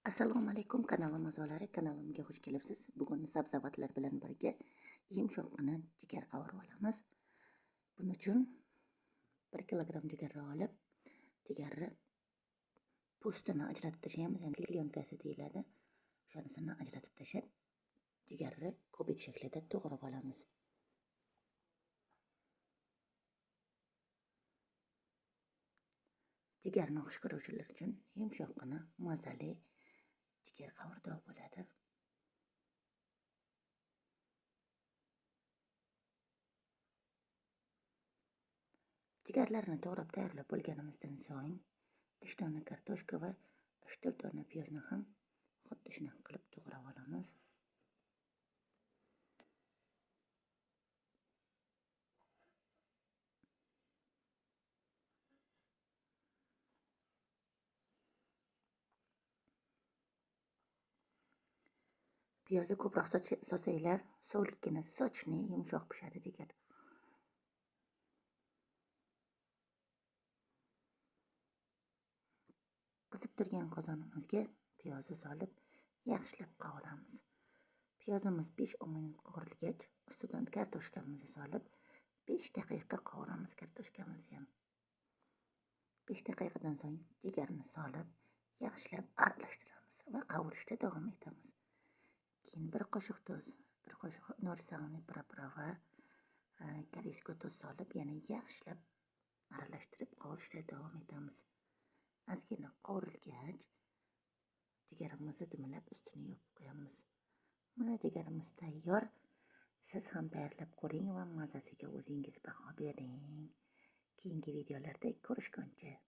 Assalomu alaykum kanalim a'zolari, kanalimga xush kelibsiz. Bugun sabzavotlar bilan birga yumshoqqina jigar qovurib olamiz. Buning uchun 1 kilogramm jigarni olib, jigarni po'stini ajratib tashlaymiz, ya'ni plyonкасы deyiladi. O'shanisini ajratib tashlab, jigarni kubik shaklida to'g'rab olamiz. Jigarni xush ko'ruvchilar uchun yumshoqqina, mazali jigar qovurdoq bo'ladi. Jigarlarni to'g'rab tayyorlab bo'lganimizdan so'ng 5 dona kartoshka va 3-4 dona piyozni ham xuddi shunaqa qilib to'g'rab olamiz. Piyozni ko'proq so'sanglar, sovlikkina sochni yumshoq pishadi jigar. Qizib turgan qozonimizga piyozni solib, yaxshilab qovuramiz. Piyozimiz 5-10 minut qovurilgach, ustidan kartoshkamizni solib, 5 daqiqa qovuramiz kartoshkamizni ham. 5 daqiqadan so'ng jigarni solib, yaxshilab aralashtiramiz va qovurishda davom etamiz. Keyin 1 qoshiq tuz, 1 qoshiq norsalniy priprava va koreyska tuz solib, yana yaxshilab aralashtirib qovurishda davom etamiz. Ozgina qovurilgach, jigarimizni dimlab ustini yopib qo'yamiz. Mana jigarimiz tayyor. Siz ham tayyorlab ko'ring va mazasiga o'zingiz baho bering. Keyingi videolarda ko'rishguncha